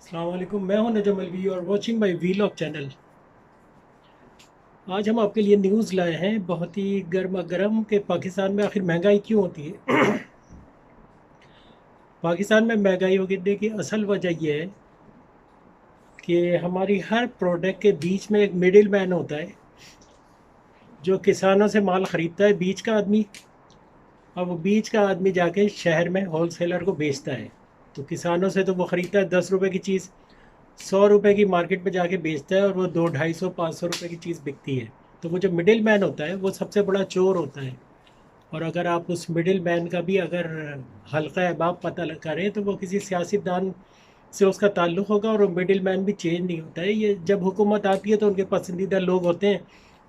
السلام علیکم، میں ہوں نجم الوی اور واچنگ مائی ویلاگ چینل۔ آج ہم آپ کے لیے نیوز لائے ہیں بہت ہی گرما گرم کہ پاکستان میں آخر مہنگائی کیوں ہوتی ہے۔ پاکستان میں مہنگائی ہونے کی اصل وجہ یہ ہے کہ ہماری ہر پروڈکٹ کے بیچ میں ایک مڈل مین ہوتا ہے جو کسانوں سے مال خریدتا ہے، بیچ کا آدمی، اور وہ بیچ کا آدمی جا کے شہر میں ہول سیلر کو بیچتا ہے۔ تو کسانوں سے تو وہ خریدتا ہے 10 روپے کی چیز، 100 روپے کی مارکیٹ میں جا کے بیچتا ہے اور وہ 200 250 500 روپے کی چیز بکتی ہے۔ تو وہ جو مڈل مین ہوتا ہے وہ سب سے بڑا چور ہوتا ہے۔ اور اگر آپ اس مڈل مین کا بھی اگر حلقہ احباب پتہ کریں تو وہ کسی سیاست دان سے اس کا تعلق ہوگا، اور وہ مڈل مین بھی چینج نہیں ہوتا ہے۔ یہ جب حکومت آتی ہے تو ان کے پسندیدہ لوگ ہوتے ہیں،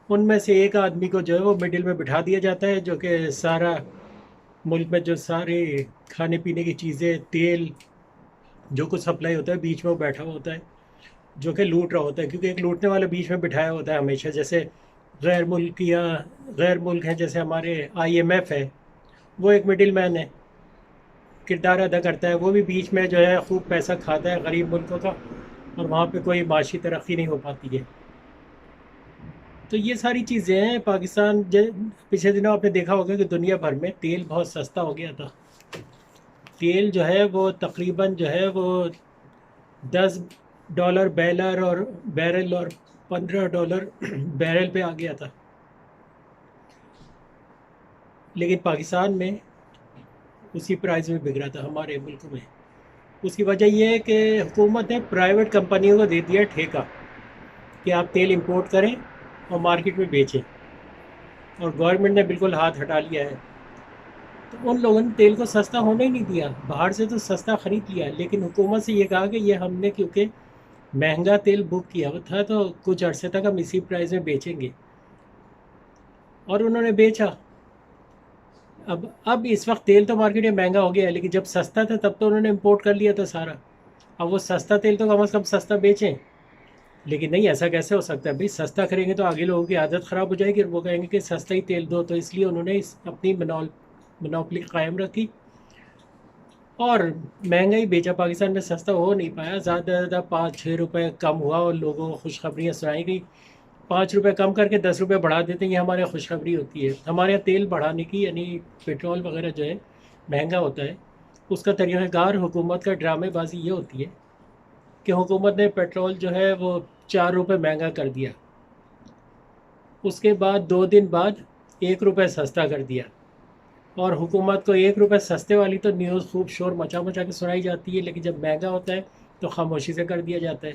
ان میں سے ایک آدمی کو جو ہے وہ مڈل میں بٹھا دیا جاتا ہے، جو کہ سارا ملک میں جو سارے کھانے پینے کی چیزیں، تیل، جو کچھ سپلائی ہوتا ہے بیچ میں وہ بیٹھا ہوا ہوتا ہے، جو کہ لوٹ رہا ہوتا ہے، کیونکہ ایک لوٹنے والا بیچ میں بٹھایا ہوتا ہے ہمیشہ۔ جیسے غیر ملک یا غیر ملک ہیں، جیسے ہمارے IMF ہے، وہ ایک مڈل مین ہے، کردار ادا کرتا ہے، وہ بھی بیچ میں جو ہے خوب پیسہ کھاتا ہے غریب ملکوں کا، اور وہاں پہ کوئی معاشی ترقی نہیں ہو پاتی ہے۔ تو یہ ساری چیزیں ہیں پاکستان پچھلے دنوں آپ نے دیکھا ہوگا کہ دنیا بھر میں تیل بہت سستا ہو گیا تھا۔ تیل جو ہے وہ تقریباً جو ہے وہ $10 بیرل اور $15 بیرل پہ آ گیا تھا۔ لیکن پاکستان میں اسی پرائز میں بک رہا تھا ہمارے ملک میں۔ اس کی وجہ یہ ہے کہ حکومت نے پرائیویٹ کمپنیوں کو دے دیا ٹھیکہ کہ آپ تیل امپورٹ کریں اور مارکیٹ میں بیچیں، اور گورنمنٹ نے بالکل ہاتھ ہٹا لیا ہے۔ تو ان لوگوں نے تیل کو سستا ہونے ہی نہیں دیا، باہر سے تو سستا خرید لیا، لیکن حکومت سے یہ کہا کہ یہ ہم نے کیونکہ مہنگا تیل بک کیا ہوا تھا تو کچھ عرصے تک ہم اسی پرائز میں بیچیں گے، اور انہوں نے بیچا۔ اب اس وقت تیل تو مارکیٹ میں مہنگا ہو گیا ہے، لیکن جب سستا تھا تب تو انہوں نے امپورٹ کر لیا تھا سارا۔ اب وہ سستا تیل تو کم از کم سستا بیچیں، لیکن نہیں، ایسا کیسے ہو سکتا ہے بھائی؟ سستا کریں گے تو آگے لوگوں کی عادت خراب ہو جائے گی اور وہ کہیں گے کہ سستا ہی تیل دو، تو اس لیے انہوں نے اپنی منوپلی قائم رکھی اور مہنگائی بیچا۔ پاکستان میں سستا ہو نہیں پایا، زیادہ سے زیادہ 5 6 روپے کم ہوا، اور لوگوں کو خوشخبریاں سنائی گئی۔ 5 روپے کم کر کے 10 روپے بڑھا دیتے ہیں، یہ ہمارے یہاں خوشخبری ہوتی ہے۔ ہمارے یہاں تیل بڑھانے کی، یعنی پیٹرول وغیرہ جو ہے مہنگا ہوتا ہے، اس کا طریقہ کار حکومت کا ڈرامے بازی یہ ہوتی ہے کہ حکومت نے پیٹرول جو ہے وہ 4 روپے مہنگا کر دیا، اس کے بعد 2 دن بعد 1 روپے سستا کر دیا، اور حکومت کو 1 روپے سستے والی تو نیوز خوب شور مچا مچا کے سنائی جاتی ہے، لیکن جب مہنگا ہوتا ہے تو خاموشی سے کر دیا جاتا ہے۔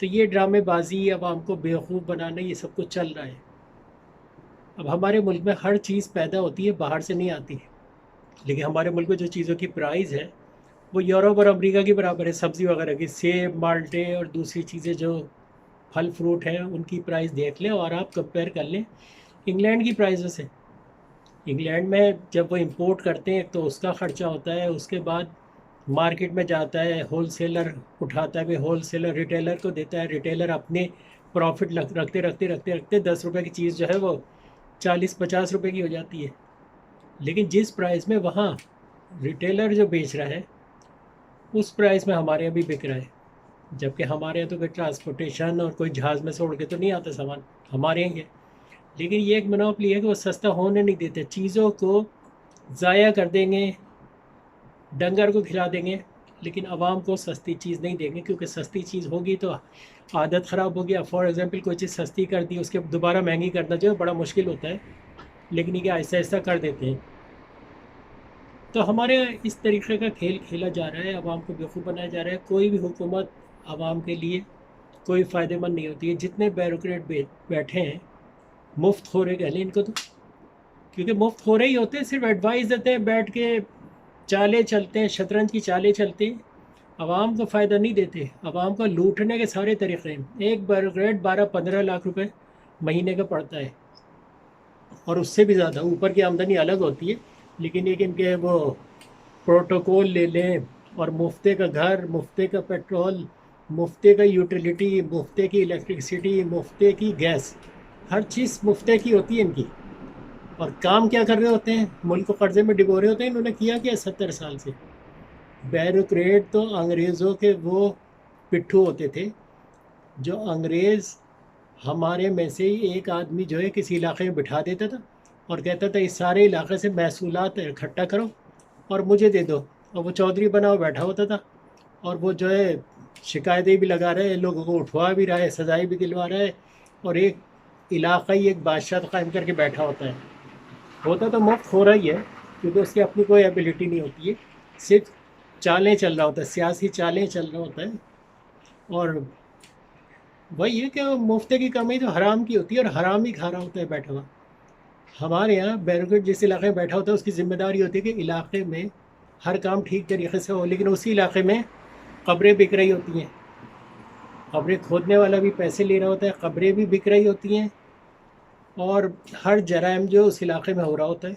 تو یہ ڈرامے بازی، عوام کو بیوقوف بنانا، یہ سب کچھ چل رہا ہے۔ اب ہمارے ملک میں ہر چیز پیدا ہوتی ہے، باہر سے نہیں آتی ہے، لیکن ہمارے ملک میں جو چیزوں کی پرائز ہے وہ یورپ اور امریکہ کی برابر ہے۔ سبزی وغیرہ کی، سیب، مالٹے اور دوسری چیزیں جو پھل فروٹ ہیں، ان کی پرائز دیکھ لیں اور آپ کمپیئر کر لیں انگلینڈ کی پرائزوں سے۔ انگلینڈ میں جب وہ امپورٹ کرتے ہیں تو اس کا خرچہ ہوتا ہے، اس کے بعد مارکیٹ میں جاتا ہے، ہول سیلر اٹھاتا ہے، ہول سیلر ریٹیلر کو دیتا ہے، ریٹیلر اپنے پروفٹ رکھتے رکھتے رکھتے رکھتے 10 روپے کی چیز جو ہے وہ 40 50 روپے کی ہو جاتی ہے۔ لیکن جس پرائز میں وہاں ریٹیلر جو بیچ رہا ہے اس پرائز میں ہمارے یہاں بھی بک رہا ہے، جبکہ ہمارے یہاں تو کوئی ٹرانسپورٹیشن اور کوئی جہاز میں سے اڑ کے تو نہیں آتا سامان، ہمارے یہاں ہی ہے۔ لیکن یہ ایک منوپلی ہے کہ وہ سستا ہونے نہیں دیتے، چیزوں کو ضائع کر دیں گے، ڈنگر کو کھلا دیں گے، لیکن عوام کو سستی چیز نہیں دیں گے، کیونکہ سستی چیز ہوگی تو عادت خراب ہوگی۔ اب فار ایگزامپل کوئی چیز سستی کر دی، اس کے دوبارہ مہنگی کرنا جو ہے بڑا مشکل ہوتا ہے، لیکن یہ کہ آہستہ آہستہ کر دیتے ہیں۔ تو ہمارے یہاں اس طریقے کا کھیل کھیلا جا رہا ہے، عوام کو بیوقوف بنایا جا رہا ہے۔ کوئی بھی حکومت عوام کے لیے کوئی فائدہ مند نہیں ہوتی ہے۔ جتنے بیوروکریٹ بیٹھے ہیں، مفت خورے کہہ لیں ان کو تو، کیونکہ مفت خورے ہی ہوتے ہیں، صرف ایڈوائز دیتے ہیں، بیٹھ کے چالیں چلتے ہیں، شطرنج کی چالیں چلتے ہیں، عوام کو فائدہ نہیں دیتے۔ عوام کو لوٹنے کے سارے طریقے ہیں۔ ایک بیوروکریٹ 12 15 لاکھ روپے مہینے کا پڑتا ہے، اور اس سے بھی زیادہ اوپر کی آمدنی الگ ہوتی ہے، لیکن ایک ان کے وہ پروٹوکول لے لیں، اور مفتے کا گھر، مفتے کا پیٹرول، مفتے کا یوٹیلیٹی، مفتے کی الیکٹرسٹی، مفتے کی گیس، ہر چیز مفتے کی ہوتی ہے ان کی۔ اور کام کیا کر رہے ہوتے ہیں؟ ملک کو قرضے میں ڈبو رہے ہوتے ہیں۔ انہوں نے کیا 70 سال سے بیوروکریٹ تو انگریزوں کے وہ پٹھو ہوتے تھے، جو انگریز ہمارے میں سے ہی ایک آدمی جو ہے کسی علاقے میں بٹھا دیتا تھا اور کہتا تھا اس سارے علاقے سے محصولات اکٹھا کرو اور مجھے دے دو، اور وہ چودھری بنا ہوا بیٹھا ہوتا تھا، اور وہ جو ہے شکایتیں بھی لگا رہا ہے، لوگوں کو اٹھوا بھی رہا ہے، سزائیں بھی دلوا رہا ہے، اور ایک علاقائی ایک بادشاہ قائم کر کے بیٹھا ہوتا ہے۔ ہوتا تو مفت ہو رہا ہی ہے، کیونکہ اس کی اپنی کوئی ایبیلٹی نہیں ہوتی ہے، صرف چالیں چل رہا ہوتا ہے، سیاسی چالیں چل رہا ہوتا ہے۔ اور وہی ہے کہ مفت کی کمائی تو حرام کی ہوتی ہے، اور حرام ہی کھا رہا ہوتا ہے بیٹھا ہوا۔ ہمارے یہاں بیروکریٹ جس علاقے میں بیٹھا ہوتا ہے اس کی ذمہ داری ہوتی ہے کہ علاقے میں ہر کام ٹھیک طریقے سے ہو، لیکن اسی علاقے میں قبریں بک رہی ہوتی ہیں، قبریں کھودنے والا بھی پیسے لے رہا ہوتا ہے، قبریں بھی بک رہی ہوتی ہیں، اور ہر جرائم جو اس علاقے میں ہو رہا ہوتا ہے۔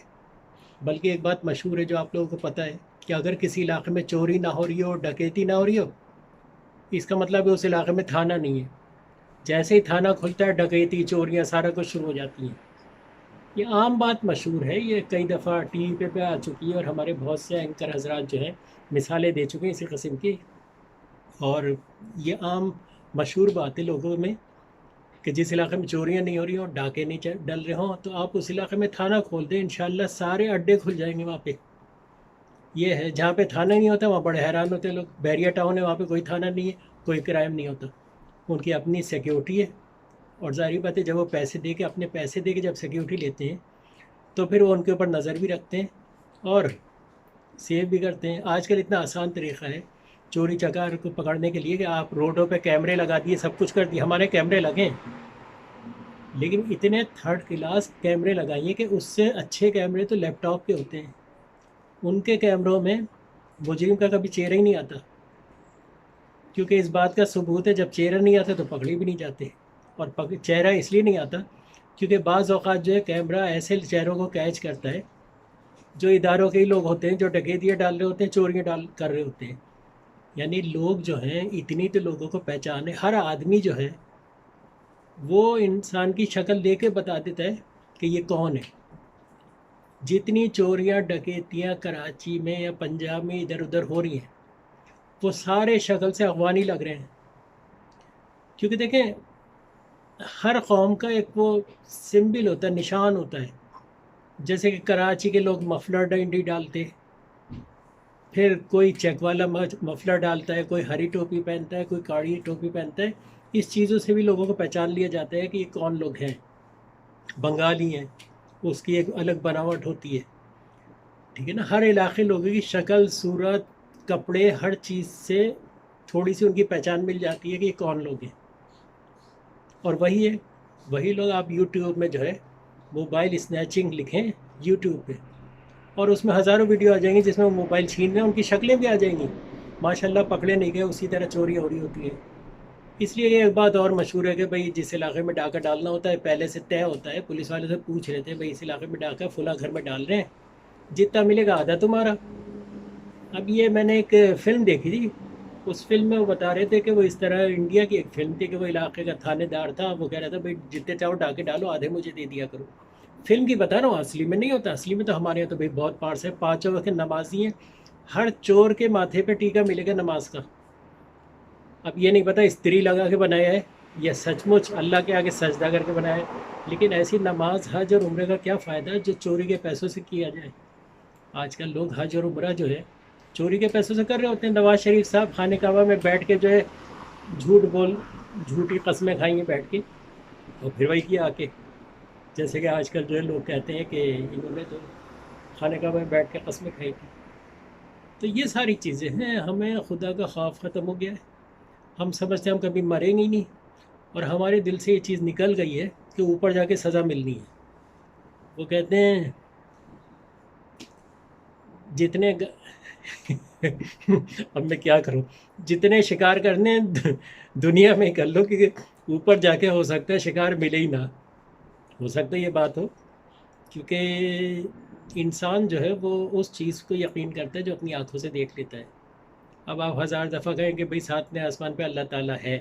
بلکہ ایک بات مشہور ہے جو آپ لوگوں کو پتہ ہے کہ اگر کسی علاقے میں چوری نہ ہو رہی ہو، ڈکیتی نہ ہو رہی ہو، اس کا مطلب ہے اس علاقے میں تھانہ نہیں ہے۔ جیسے ہی تھانہ کھلتا ہے، ڈکیتی، چوریاں، سارا کچھ شروع ہو جاتی ہیں۔ یہ عام بات مشہور ہے، یہ کئی دفعہ ٹی وی پہ آ چکی ہے، اور ہمارے بہت سے اینکر حضرات جو ہیں مثالیں دے چکے ہیں اسی قسم کی۔ اور یہ عام مشہور بات ہے لوگوں میں کہ جس علاقے میں چوریاں نہیں ہو رہی ہوں، ڈاکے نہیں ڈل رہے ہوں، تو آپ اس علاقے میں تھانہ کھول دیں، انشاءاللہ سارے اڈے کھل جائیں گے وہاں پہ۔ یہ ہے جہاں پہ تھانہ نہیں ہوتا وہاں بڑے حیران ہوتے ہیں لوگ۔ بیریا ٹاؤن ہے، وہاں پہ کوئی تھانہ نہیں ہے، کوئی کرائم نہیں ہوتا، ان کی اپنی سیکیورٹی ہے۔ اور ظاہری بات ہے جب وہ پیسے دے کے، اپنے پیسے دے کے جب سیکیورٹی لیتے ہیں تو پھر وہ ان کے اوپر نظر بھی رکھتے ہیں اور سیو بھی کرتے ہیں۔ آج کل اتنا آسان طریقہ ہے چوری چکار کو پکڑنے کے لیے کہ آپ روڈوں پہ کیمرے لگا دیے، سب کچھ کر دیے، ہمارے کیمرے لگیں، لیکن اتنے تھرڈ کلاس کیمرے لگائیے کہ اس سے اچھے کیمرے تو لیپ ٹاپ کے ہوتے ہیں، ان کے کیمروں میں مجرم کا کبھی چہرہ ہی نہیں آتا، کیونکہ اس بات کا ثبوت ہے جب چہرہ نہیں آتا تو پکڑے بھی نہیں جاتے۔ اور چہرہ اس لیے نہیں آتا کیونکہ بعض اوقات جو ہے کیمرہ ایسے چہروں کو کیچ کرتا ہے جو اداروں کے ہی لوگ ہوتے ہیں، جو ڈکیتیاں ڈال رہے ہوتے ہیں، چوریاں کر رہے ہوتے ہیں۔ یعنی لوگ جو ہیں اتنی تو لوگوں کو پہچان ہے، ہر آدمی جو ہے وہ انسان کی شکل دے کے بتا دیتا ہے کہ یہ کون ہے۔ جتنی چوریاں ڈکیتیاں کراچی میں یا پنجاب میں ادھر ادھر ہو رہی ہیں وہ سارے شکل سے افغانی لگ رہے ہیں، کیونکہ دیکھیں ہر قوم کا ایک وہ سمبل ہوتا ہے، نشان ہوتا ہے۔ جیسے کہ کراچی کے لوگ مفلر ڈنڈی ڈالتے، پھر کوئی چیک والا مفلر ڈالتا ہے، کوئی ہری ٹوپی پہنتا ہے، کوئی کاڑی ٹوپی پہنتا ہے۔ اس چیزوں سے بھی لوگوں کو پہچان لیا جاتا ہے کہ یہ کون لوگ ہیں۔ بنگالی ہیں، اس کی ایک الگ بناوٹ ہوتی ہے، ٹھیک ہے نا۔ ہر علاقے لوگوں کی شکل، صورت، کپڑے، ہر چیز سے تھوڑی سی ان کی پہچان مل جاتی ہے کہ یہ کون لوگ ہیں۔ اور وہی ہے، وہی لوگ آپ یوٹیوب میں جو ہے موبائل اسنیچنگ لکھیں یوٹیوب پہ، اور اس میں ہزاروں ویڈیو آ جائیں گی جس میں وہ موبائل چھین رہے ہیں، ان کی شکلیں بھی آ جائیں گی، ماشاءاللہ پکڑے نہیں گئے، اسی طرح چوری ہو رہی ہوتی ہے۔ اس لیے یہ ایک بات اور مشہور ہے کہ بھئی جس علاقے میں ڈاکہ ڈالنا ہوتا ہے پہلے سے طے ہوتا ہے، پولیس والے سے پوچھ رہے تھے بھئی اس علاقے میں ڈاکہ فلاں گھر میں ڈال رہے ہیں، جتنا ملے گا آدھا تمہارا۔ اب یہ میں نے ایک فلم دیکھی تھی، اس فلم میں وہ بتا رہے تھے کہ وہ اس طرح انڈیا کی ایک فلم تھی کہ وہ علاقے کا تھانے دار تھا، وہ کہہ رہا تھا بھئی جتنے چاہو ڈاکے ڈالو، آدھے مجھے دے دیا کرو۔ فلم کی بتا رہا ہوں، اصلی میں نہیں ہوتا۔ اصلی میں تو ہمارے یہاں تو بھئی بہت پارس ہے، پانچوں وقت نمازی ہیں، ہر چور کے ماتھے پہ ٹیکا ملے گا نماز کا۔ اب یہ نہیں پتا استری لگا کے بنایا ہے یا سچ مچ اللہ کے آگے سجدہ کر کے بنایا ہے، لیکن ایسی نماز، حج اور عمرے کا کیا فائدہ جو چوری کے پیسوں سے کیا جائے۔ آج کل لوگ حج اور عمرہ جو ہے چوری کے پیسوں سے کر رہے ہوتے ہیں۔ نواز شریف صاحب خانہ کعبہ میں بیٹھ کے جو ہے جھوٹی قسمیں کھائیں گے بیٹھ کے، اور پھر وہی کیا آ کے، جیسے کہ آج کل جو ہے لوگ کہتے ہیں کہ انہوں نے تو خانہ کعبہ میں بیٹھ کے قسمیں کھائی تھی۔ تو یہ ساری چیزیں ہیں، ہمیں خدا کا خوف ختم ہو گیا ہے، ہم سمجھتے ہیں ہم کبھی مریں گے نہیں، اور ہمارے دل سے یہ چیز نکل گئی ہے کہ اوپر جا کے سزا ملنی ہے۔ وہ کہتے ہیں جتنے اب میں کیا کروں، جتنے شکار کرنے دنیا میں کر لو، کیونکہ اوپر جا کے ہو سکتا ہے شکار ملے ہی نہ، ہو سکتا ہے یہ بات ہو، کیونکہ انسان جو ہے وہ اس چیز کو یقین کرتا ہے جو اپنی آنکھوں سے دیکھ لیتا ہے۔ اب آپ ہزار دفعہ کہیں کہ بھئی ساتویں آسمان پہ اللہ تعالیٰ ہے،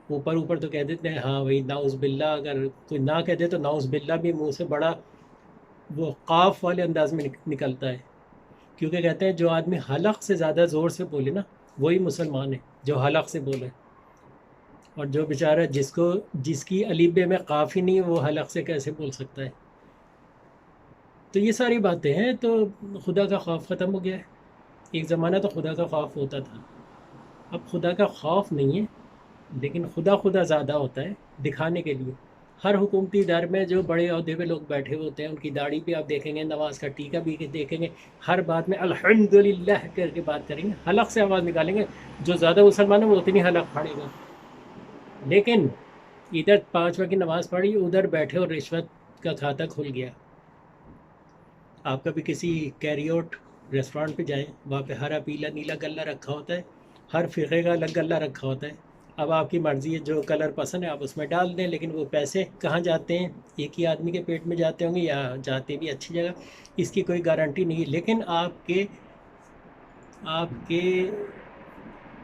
اوپر اوپر تو کہہ دیتے ہیں ہاں بھائی نعوذ باللہ، اگر کوئی نہ کہہ دے تو نعوذ باللہ بھی منہ سے بڑا وہ قاف والے انداز میں نکلتا ہے۔ کیونکہ کہتے ہیں جو آدمی حلق سے زیادہ زور سے بولے نا وہی مسلمان ہے، جو حلق سے بولے، اور جو بیچارہ جس کی الف ب میں قاف ہی نہیں وہ حلق سے کیسے بول سکتا ہے؟ تو یہ ساری باتیں ہیں، تو خدا کا خوف ختم ہو گیا ہے۔ ایک زمانہ تو خدا کا خوف ہوتا تھا، اب خدا کا خوف نہیں ہے، لیکن خدا زیادہ ہوتا ہے دکھانے کے لیے۔ ہر حکومتی ادارے میں جو بڑے عہدے پہ لوگ بیٹھے ہوتے ہیں ان کی داڑھی بھی آپ دیکھیں گے، نماز کا ٹیکہ بھی دیکھیں گے، ہر بات میں الحمدللہ کر کے بات کریں گے، حلق سے آواز نکالیں گے۔ جو زیادہ مسلمان ہے وہ اتنی حلق پھاڑے گا، لیکن ادھر 5 وقت کی نماز پڑھی، ادھر بیٹھے اور رشوت کا کھاتا کھل گیا۔ آپ کبھی کسی کیریوٹ ریسٹورانٹ پہ جائیں، وہاں پہ ہرا پیلا نیلا غلہ رکھا ہوتا ہے، ہر فرقے کا الگ غلہ رکھا ہوتا ہے۔ اب آپ کی مرضی ہے، جو کلر پسند ہے آپ اس میں ڈال دیں، لیکن وہ پیسے کہاں جاتے ہیں؟ ایک ہی آدمی کے پیٹ میں جاتے ہوں گے، یا جاتے بھی اچھی جگہ، اس کی کوئی گارنٹی نہیں ہے۔ لیکن آپ کے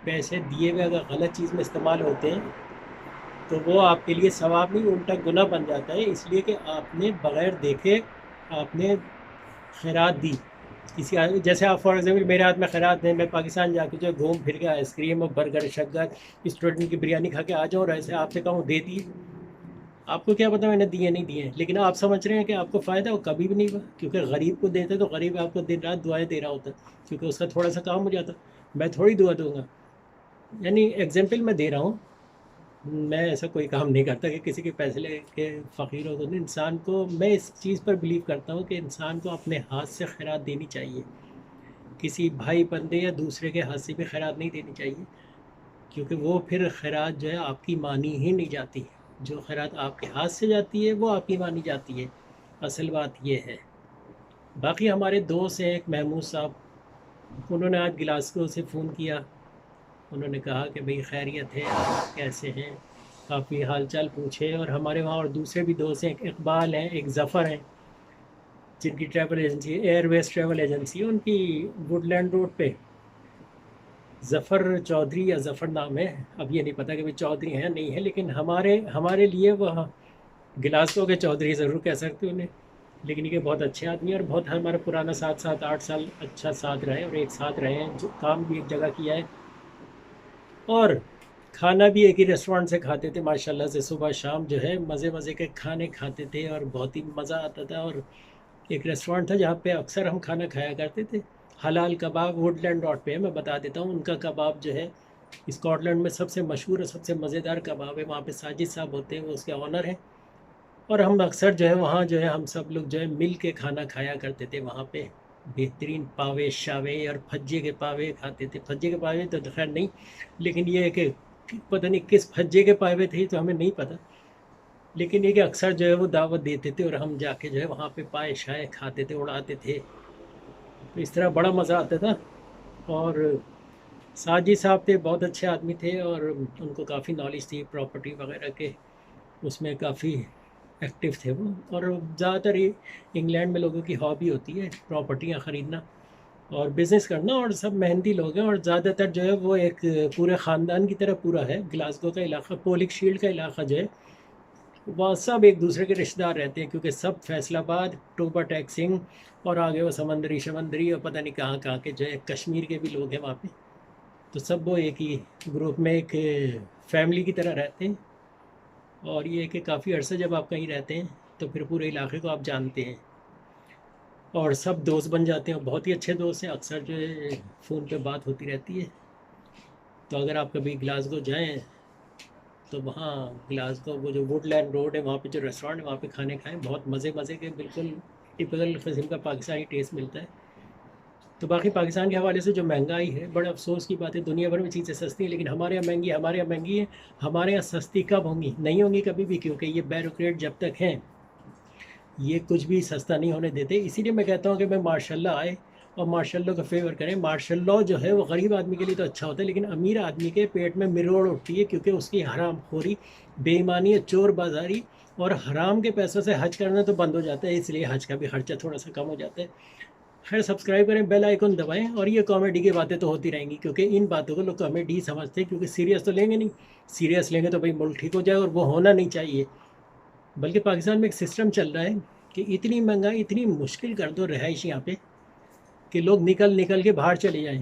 پیسے دیے ہوئے اگر غلط چیز میں استعمال ہوتے ہیں تو وہ آپ کے لیے ثواب نہیں الٹا گناہ بن جاتا ہے، اس لیے کہ آپ نے بغیر دیکھے آپ نے خیرات دی کسی آدمی۔ جیسے آپ فار ایگزامپل میرے ہاتھ میں خیرات دیں، میں پاکستان جا کے جو گھوم پھر کے آئس کریم اور برگر شگر اسٹوڈنٹ کی بریانی کھا کے آ جاؤں، اور ایسے آپ سے کہوں دے دیے، آپ کو کیا پتا میں نے دیے نہیں دیے، لیکن آپ سمجھ رہے ہیں کہ آپ کو فائدہ ہو، کبھی بھی نہیں ہوا، کیونکہ غریب کو دیتے تو غریب آپ کو دن رات دعائیں دے رہا ہوتا، کیونکہ اس کا تھوڑا سا کام ہو جاتا۔ میں تھوڑی دعا دوں گا، یعنی ایگزامپل میں دے رہا ہوں، میں ایسا کوئی کام نہیں کرتا کہ کسی کے پیسے لے کے فقیر ہو۔ تو انسان کو، میں اس چیز پر بلیو کرتا ہوں کہ انسان کو اپنے ہاتھ سے خیرات دینی چاہیے، کسی بھائی بندے یا دوسرے کے ہاتھ سے بھی خیرات نہیں دینی چاہیے، کیونکہ وہ پھر خیرات جو ہے آپ کی مانی ہی نہیں جاتی۔ جو خیرات آپ کے ہاتھ سے جاتی ہے وہ آپ کی مانی جاتی ہے، اصل بات یہ ہے۔ باقی ہمارے دوست ہیں ایک محمود صاحب، انہوں نے آج گلاسگو سے فون کیا، انہوں نے کہا کہ بھئی خیریت ہے، آپ کیسے ہیں، کافی حال چال پوچھے۔ اور ہمارے وہاں اور دوسرے بھی دوست ہیں، ایک اقبال ہیں، ایک ظفر ہیں، جن کی ٹریول ایجنسی ایئر ویز ٹریول ایجنسی ہے، ان کی ووڈ لینڈ روڈ پہ ظفر چودھری یا ظفر نام ہے، اب یہ نہیں پتا کہ وہ چودھری ہیں نہیں ہے، لیکن ہمارے لیے وہ گلاسگو کے چودھری ضرور کہہ سکتے انہیں، لیکن یہ بہت اچھے آدمی ہیں، اور بہت ہمارا پرانا 7 8 اچھا ساتھ رہے، اور ایک ساتھ رہے ہیں، جو کام بھی ایک جگہ کیا ہے، اور کھانا بھی ایک ہی ریسٹورینٹ سے کھاتے تھے ماشاءاللہ سے، صبح شام جو ہے مزے مزے کے کھانے کھاتے تھے، اور بہت ہی مزہ آتا تھا۔ اور ایک ریسٹورینٹ تھا جہاں پہ اکثر ہم کھانا کھایا کرتے تھے، حلال کباب، ووڈ لینڈ روڈ پہ ہے، میں بتا دیتا ہوں، ان کا کباب جو ہے اسکاٹ لینڈ میں سب سے مشہور اور سب سے مزیدار کباب ہے، وہاں پہ ساجد صاحب ہوتے ہیں، وہ اس کے آنر ہیں، اور ہم اکثر جو ہے وہاں جو ہے ہم سب لوگ جو ہے مل کے کھانا کھایا کرتے تھے وہاں پہ، بہترین پاوے شاوے اور پھجے کے پاوے کھاتے تھے۔ پھجے کے پاوے تو خیر نہیں، لیکن یہ ہے کہ پتہ نہیں کس پھجے کے پاوے تھے تو ہمیں نہیں پتہ، لیکن یہ کہ اکثر جو ہے وہ دعوت دیتے تھے، اور ہم جا کے جو ہے وہاں پہ پائے شائے کھاتے تھے، اڑاتے تھے، تو اس طرح بڑا مزہ آتا تھا۔ اور ساجد صاحب تھے، بہت اچھے آدمی تھے، اور ان کو کافی نالج تھی پراپرٹی وغیرہ کے، اس میں کافی ایکٹیو تھے وہ، اور زیادہ تر انگلینڈ میں لوگوں کی ہابی ہوتی ہے پراپرٹیاں خریدنا اور بزنس کرنا، اور سب محنتی لوگ ہیں، اور زیادہ تر جو ہے وہ ایک پورے خاندان کی طرح پورا ہے گلاسگو کا علاقہ، پولک شیلڈ کا علاقہ جو ہے وہاں سب ایک دوسرے کے رشتہ دار رہتے ہیں، کیونکہ سب فیصل آباد، ٹوبا ٹیکسنگ، اور آگے وہ سمندری اور پتہ نہیں کہاں کہاں کے جو ہے کشمیر کے بھی لوگ ہیں وہاں پہ، تو سب وہ ایک ہی گروپ میں ایک فیملی کی طرح رہتے ہیں۔ اور یہ ہے کہ کافی عرصہ جب آپ کہیں رہتے ہیں تو پھر پورے علاقے کو آپ جانتے ہیں، اور سب دوست بن جاتے ہیں، اور بہت ہی اچھے دوست ہیں، اکثر جو ہے فون پہ بات ہوتی رہتی ہے۔ تو اگر آپ کبھی گلاسگو جائیں تو وہاں گلاسگو وہ جو ووڈ لینڈ روڈ ہے وہاں پہ جو ریسٹورینٹ ہے وہاں پہ کھانے کھائیں، بہت مزے کے، بالکل ٹپکل قسم کا پاکستانی ٹیسٹ ملتا ہے۔ تو باقی پاکستان کے حوالے سے جو مہنگائی ہے، بڑے افسوس کی بات ہے، دنیا بھر میں چیزیں سستی ہیں، لیکن ہمارے یہاں مہنگی ہے، ہمارے یہاں مہنگی ہے، ہمارے یہاں سستی کب ہوں گی؟ نہیں ہوں گی کبھی بھی، کیونکہ یہ بیوروکریٹ جب تک ہیں یہ کچھ بھی سستا نہیں ہونے دیتے۔ اسی لیے میں کہتا ہوں کہ میں ماشاء اللہ آئے اور ماشاء اللہ کا فیور کریں۔ ماشاء اللہ جو ہے وہ غریب آدمی کے لیے تو اچھا ہوتا ہے، لیکن امیر آدمی کے پیٹ میں مروڑ اٹھتی ہے، کیونکہ اس کی حرام خوری، بے ایمانی، چور بازاری اور حرام کے پیسوں سے حج کرنا تو بند ہو جاتا ہے، اس لیے حج کا بھی خرچہ تھوڑا سا کم ہو جاتا ہے۔ خیر، سبسکرائب کریں، بیل آئیکن دبائیں، اور یہ کامیڈی کی باتیں تو ہوتی رہیں گی، کیونکہ ان باتوں کو لوگ کامیڈی سمجھتے ہیں، کیونکہ سیریس تو لیں گے نہیں، سیریس لیں گے تو بھائی ملک ٹھیک ہو جائے، اور وہ ہونا نہیں چاہیے۔ بلکہ پاکستان میں ایک سسٹم چل رہا ہے کہ اتنی مہنگائی اتنی مشکل کر دو رہائش یہاں پہ کہ لوگ نکل کے باہر چلے جائیں،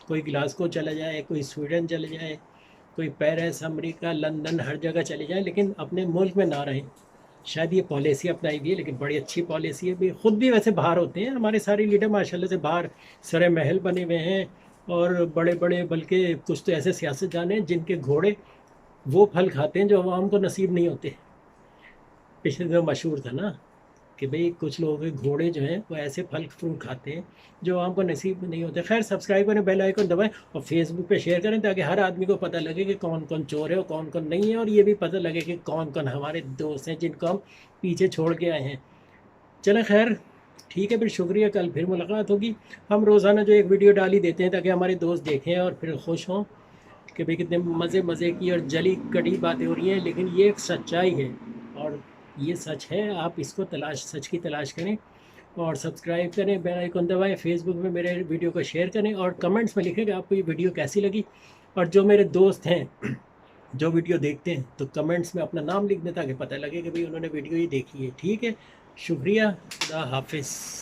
کوئی گلاسگو چلا جائے، کوئی سویڈن چلے جائے، کوئی پیرس، امریکہ، لندن، ہر جگہ چلے جائیں، لیکن اپنے ملک میں نہ رہیں۔ شاید یہ پالیسی اپنائی گئی ہے، لیکن بڑی اچھی پالیسی ہے بھی۔ خود بھی ویسے باہر ہوتے ہیں ہمارے سارے لیڈر ماشاء اللہ سے، باہر سرے محل بنے ہوئے ہیں، اور بڑے بڑے، بلکہ کچھ تو ایسے سیاست جانے ہیں جن کے گھوڑے وہ پھل کھاتے ہیں جو عوام کو نصیب نہیں ہوتے۔ پچھلے دنوں مشہور تھا نا کہ بھئی کچھ لوگوں کے گھوڑے جو ہیں وہ ایسے پھل فروٹ کھاتے ہیں جو عوام کو نصیب نہیں ہوتے۔ خیر سبسکرائب کریں، بیل آئیکن دبائیں، اور فیس بک پہ شیئر کریں تاکہ ہر آدمی کو پتہ لگے کہ کون کون چور ہے اور کون کون نہیں ہے، اور یہ بھی پتہ لگے کہ کون کون ہمارے دوست ہیں جن کو ہم پیچھے چھوڑ کے آئے ہیں۔ چلیں خیر ٹھیک ہے، پھر شکریہ، کل پھر ملاقات ہوگی۔ ہم روزانہ جو ایک ویڈیو ڈال ہی دیتے ہیں تاکہ ہمارے دوست دیکھیں اور پھر خوش ہوں کہ بھئی کتنے مزے کی اور جلی کڑی باتیں ہو رہی ہیں، لیکن یہ ایک سچائی ہے اور یہ سچ ہے۔ آپ اس کو سچ کی تلاش کریں اور سبسکرائب کریں، بیل آئیکن دبائیں، فیس بک میں میرے ویڈیو کو شیئر کریں، اور کمنٹس میں لکھیں کہ آپ کو یہ ویڈیو کیسی لگی۔ اور جو میرے دوست ہیں جو ویڈیو دیکھتے ہیں تو کمنٹس میں اپنا نام لکھ دیں تاکہ پتہ لگے کہ بھئی انہوں نے ویڈیو ہی دیکھی ہے۔ ٹھیک ہے، شکریہ، خدا حافظ۔